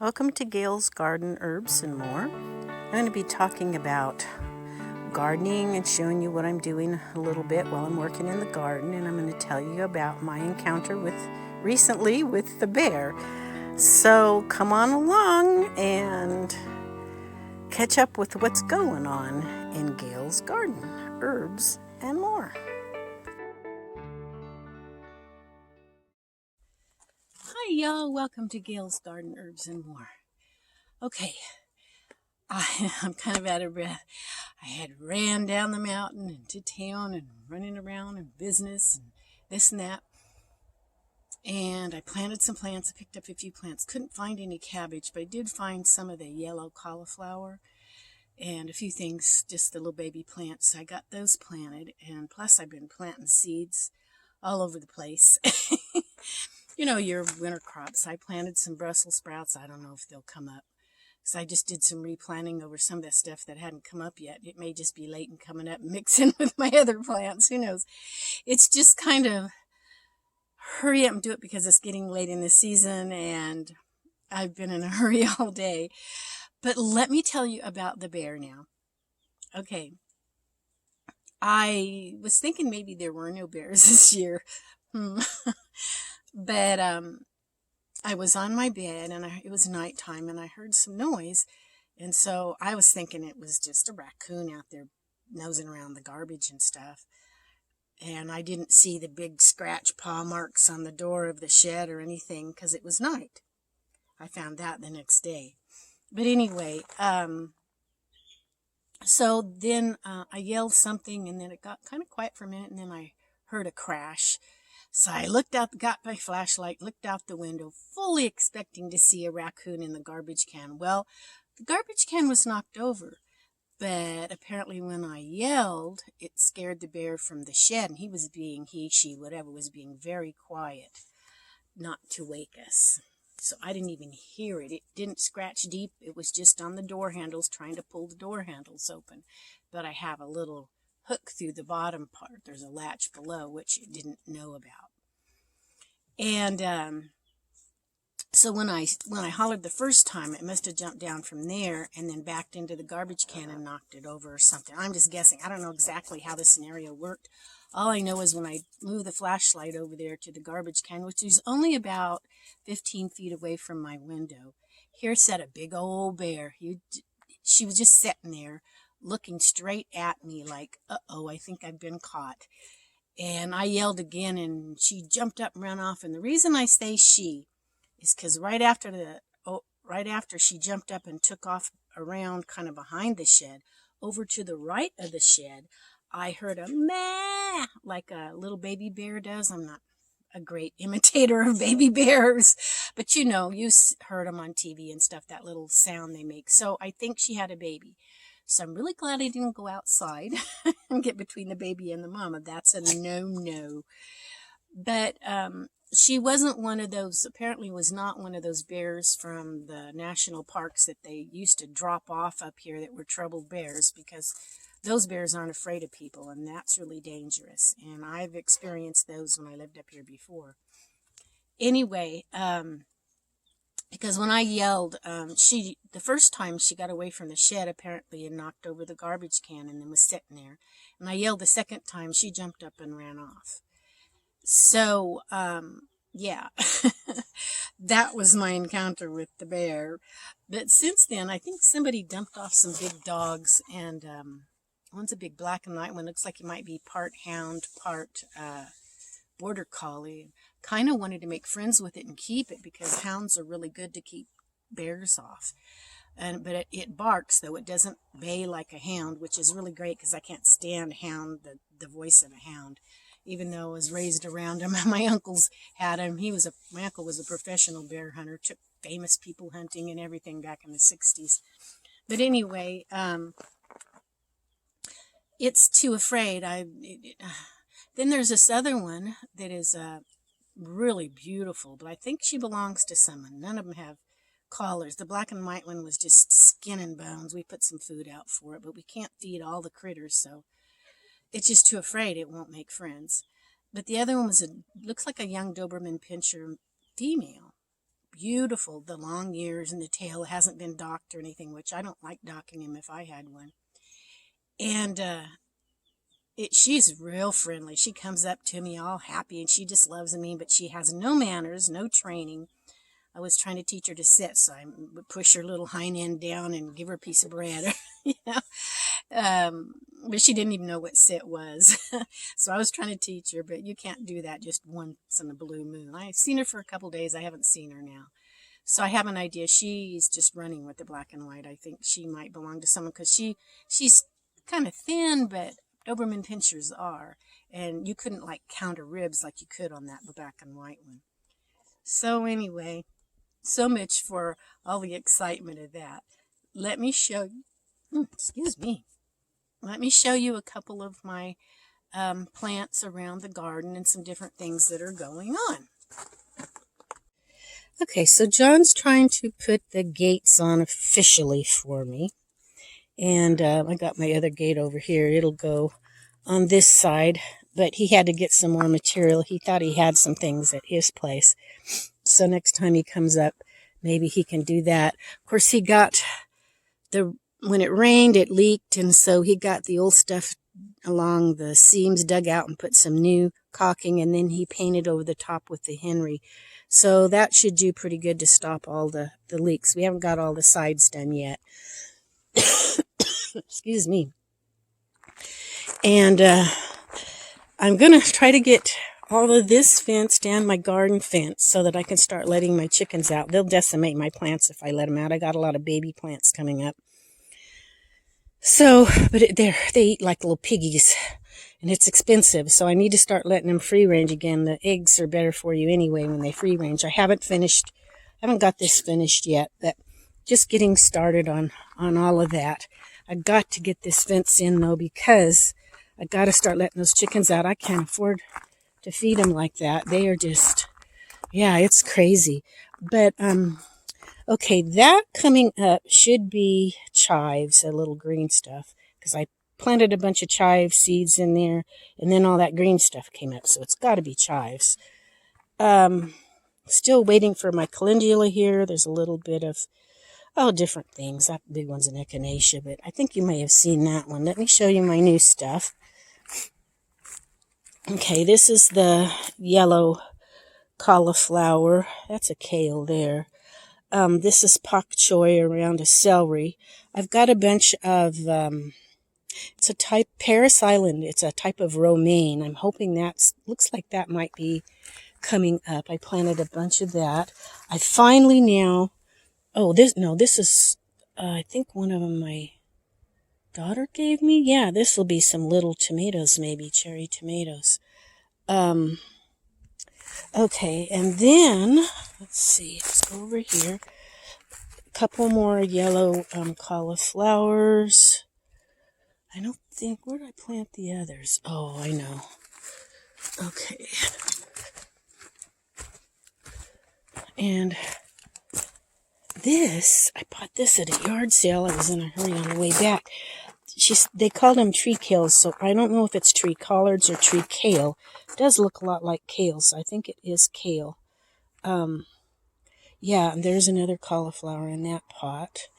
Welcome to Gail's Garden Herbs and More. I'm going to be talking about gardening and showing you what I'm doing a little bit while I'm working in the garden, and I'm going to tell you about my encounter recently with the bear. So come on along and catch up with what's going on in Gail's Garden Herbs and More. Hi y'all, welcome to Gail's Garden Herbs and More. Okay, I'm kind of out of breath. I had ran down the mountain and to town and running around and business and this and that. And I planted some plants. I picked up a few plants. Couldn't find any cabbage, but I did find some of the yellow cauliflower and a few things, just the little baby plants. So I got those planted. And plus I've been planting seeds all over the place. You know, your winter crops. I planted some Brussels sprouts. I don't know if they'll come up. So I just did some replanting over some of that stuff that hadn't come up yet. It may just be late and coming up and mixing with my other plants. Who knows? It's just kind of hurry up and do it because it's getting late in the season and I've been in a hurry all day. But let me tell you about the bear now. Okay. I was thinking maybe there were no bears this year. But I was on my bed and it was nighttime and I heard some noise. And so I was thinking it was just a raccoon out there nosing around the garbage and stuff. And I didn't see the big scratch paw marks on the door of the shed or anything because it was night. I found that the next day. But anyway, so then I yelled something and then it got kind of quiet for a minute and then I heard a crash. So I looked out, got my flashlight, looked out the window, fully expecting to see a raccoon in the garbage can. Well, the garbage can was knocked over, but apparently when I yelled, it scared the bear from the shed, and he, she, whatever, was being very quiet, not to wake us. So I didn't even hear it. It didn't scratch deep. It was just on the door handles, trying to pull the door handles open. But I have a little hook through the bottom part. There's a latch below, which it didn't know about. And so when I hollered the first time, it must have jumped down from there and then backed into the garbage can and knocked it over or something. I'm just guessing. I don't know exactly how the scenario worked. All I know is when I moved the flashlight over there to the garbage can, which is only about 15 feet away from my window, here sat a big old bear. She was just sitting there looking straight at me like, uh-oh, I think I've been caught. And I yelled again, and she jumped up and ran off. And the reason I say she is because right after she jumped up and took off around kind of behind the shed, over to the right of the shed, I heard a meh like a little baby bear does. I'm not a great imitator of baby bears, but you know, you heard them on TV and stuff, that little sound they make. So I think she had a baby. So I'm really glad I didn't go outside and get between the baby and the mama. That's a no-no. But she wasn't one of those, apparently was not one of those bears from the national parks that they used to drop off up here that were troubled bears, because those bears aren't afraid of people, and that's really dangerous. And I've experienced those when I lived up here before. Anyway, because when I yelled, the first time she got away from the shed apparently and knocked over the garbage can and then was sitting there. And I yelled the second time, she jumped up and ran off. So, yeah, that was my encounter with the bear. But since then, I think somebody dumped off some big dogs, and one's a big black and white one. Looks like he might be part hound, part border collie. Kind of wanted to make friends with it and keep it because hounds are really good to keep bears off. But it barks, though. It doesn't bay like a hound, which is really great because I can't stand the voice of a hound. Even though I was raised around him, my uncles had him. My uncle was a professional bear hunter, took famous people hunting and everything back in the 60s. But anyway, it's too afraid. Then there's this other one that is really beautiful, but I think she belongs to someone. None of them have collars. The black and white one was just skin and bones. We put some food out for it, but we can't feed all the critters, so it's just too afraid it won't make friends. But the other one looks like a young Doberman Pinscher female. beautiful. The long ears and the tail hasn't been docked or anything, which I don't like docking him if I had one. And she's real friendly. She comes up to me all happy, and she just loves me, but she has no manners, no training. I was trying to teach her to sit, so I would push her little hind end down and give her a piece of bread. you know, but she didn't even know what sit was. So I was trying to teach her, but you can't do that just once in a blue moon. I've seen her for a couple days. I haven't seen her now. So I have an idea. She's just running with the black and white. I think she might belong to someone because she's kind of thin, but Doberman Pinschers are. And you couldn't like count her ribs like you could on that black and white one. So anyway, so much for all the excitement of that. Let me show you, excuse me. Let me show you a couple of my plants around the garden and some different things that are going on. Okay, so John's trying to put the gates on officially for me. And I got my other gate over here. It'll go on this side, but he had to get some more material. He thought he had some things at his place. So next time he comes up, maybe he can do that. Of course, he got when it rained, it leaked, and so he got the old stuff along the seams dug out and put some new caulking, and then he painted over the top with the Henry. So that should do pretty good to stop all the leaks. We haven't got all the sides done yet. Excuse me. And I'm going to try to get all of this fenced and my garden fence so that I can start letting my chickens out. They'll decimate my plants if I let them out. I got a lot of baby plants coming up. So, but they eat like little piggies, and it's expensive. So I need to start letting them free range again. The eggs are better for you anyway when they free range. I haven't got this finished yet, but just getting started on all of that. I got to get this fence in though, because I got to start letting those chickens out. I can't afford to feed them like that. They are just, yeah, it's crazy. But, okay, that coming up should be chives, a little green stuff, because I planted a bunch of chive seeds in there, and then all that green stuff came up, so it's got to be chives. Still waiting for my calendula here. There's a little bit of, different things. That big one's an echinacea, but I think you may have seen that one. Let me show you my new stuff. Okay, this is the yellow cauliflower. That's a kale there. This is pak choi around a celery. I've got a bunch of, it's a type, Paris Island. It's a type of romaine. I'm hoping looks like that might be coming up. I planted a bunch of that. I finally now, this is, I think one of them my daughter gave me. Yeah, this will be some little tomatoes, maybe cherry tomatoes. Okay, and then, let's see, let's go over here. A couple more yellow cauliflowers. I don't think, where did I plant the others? Oh, I know. Okay. And this, I bought this at a yard sale. I was in a hurry on the way back. They called them tree kales, so I don't know if it's tree collards or tree kale. It does look a lot like kale, so I think it is kale. Yeah, and there's another cauliflower in that pot.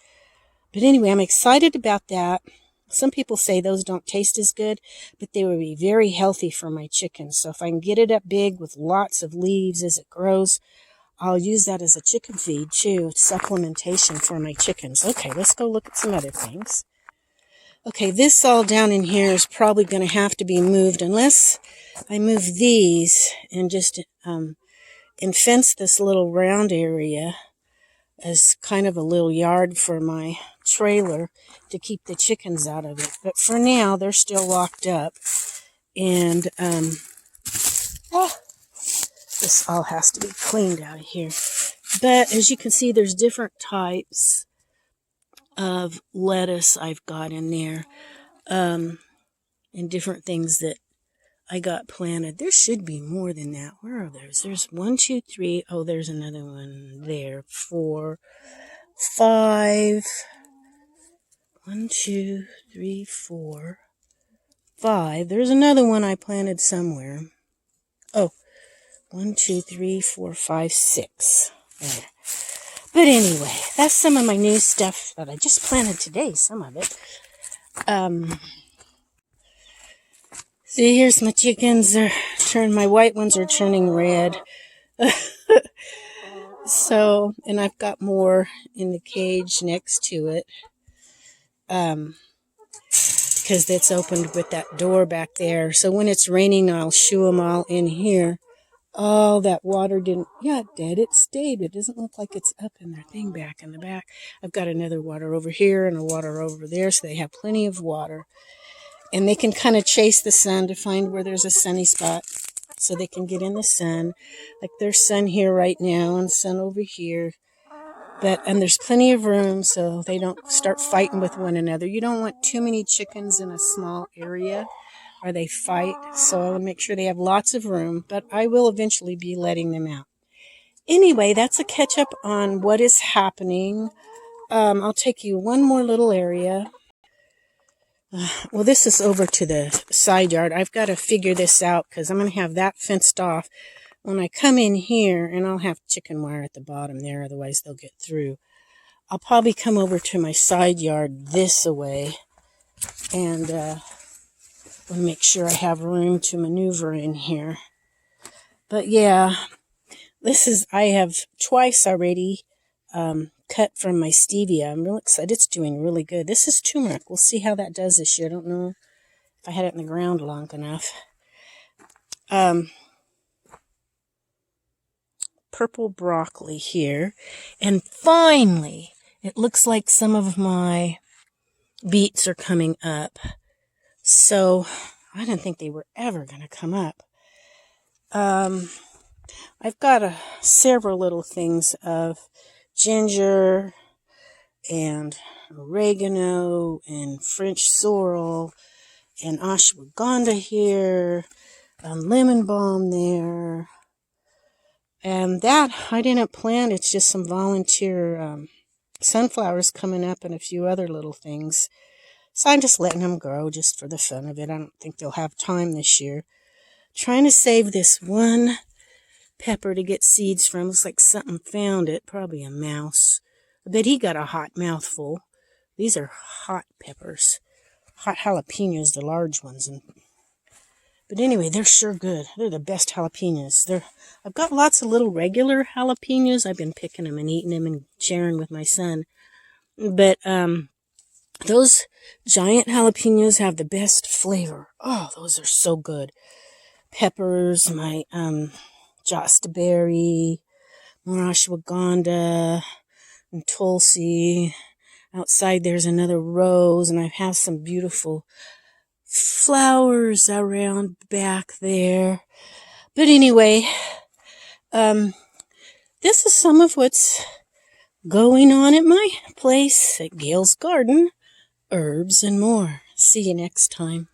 But anyway, I'm excited about that. Some people say those don't taste as good, but they would be very healthy for my chickens. So if I can get it up big with lots of leaves as it grows, I'll use that as a chicken feed too, supplementation for my chickens. Okay, let's go look at some other things. Okay, this all down in here is probably going to have to be moved unless I move these and just and fence this little round area as kind of a little yard for my trailer to keep the chickens out of it. But for now, they're still locked up. And this all has to be cleaned out of here. But as you can see, there's different types of lettuce I've got in there, and different things that I got planted. There should be more than that. Where are those? There's 1, 2, 3. Oh, there's another one there. 4, 5. 1, 2, 3, 4, 5. There's another one I planted somewhere. Oh, 1, 2, 3, 4, 5, 6. there. But anyway, that's some of my new stuff that I just planted today, some of it. See, here's my chickens. My white ones are turning red. So, and I've got more in the cage next to it. Because it's opened with that door back there. So when it's raining, I'll shoo them all in here. Oh, that water didn't, yeah, it did. It stayed. It doesn't look like it's up in their thing back in the back. I've got another water over here and a water over there, so they have plenty of water. And they can kind of chase the sun to find where there's a sunny spot so they can get in the sun. Like there's sun here right now and sun over here. And there's plenty of room so they don't start fighting with one another. You don't want too many chickens in a small area or they fight. So I will make sure they have lots of room, but I will eventually be letting them out. Anyway, that's a catch up on what is happening. I'll take you one more little area. Well, this is over to the side yard. I've got to figure this out because I'm going to have that fenced off when I come in here, and I'll have chicken wire at the bottom there, otherwise they'll get through. I'll probably come over to my side yard this way and make sure I have room to maneuver in here. But yeah, I have twice already cut from my stevia. I'm real excited. It's doing really good. This is turmeric. We'll see how that does this year. I don't know if I had it in the ground long enough. Purple broccoli here. And finally, it looks like some of my beets are coming up. So I didn't think they were ever going to come up. I've got several little things of ginger and oregano and French sorrel and ashwagandha here, and lemon balm there. And that I didn't plant. It's just some volunteer sunflowers coming up and a few other little things. So I'm just letting them grow just for the fun of it. I don't think they'll have time this year. Trying to save this one pepper to get seeds from. Looks like something found it. Probably a mouse. I bet he got a hot mouthful. These are hot peppers. Hot jalapenos, the large ones. But anyway, they're sure good. They're the best jalapenos. I've got lots of little regular jalapenos. I've been picking them and eating them and sharing with my son. But those giant jalapenos have the best flavor. Oh, those are so good. Peppers, my jostaberry, more ashwagandha, and tulsi. Outside there's another rose, and I have some beautiful flowers around back there. But anyway, this is some of what's going on at my place at Gail's Garden, Herbs and More. See you next time.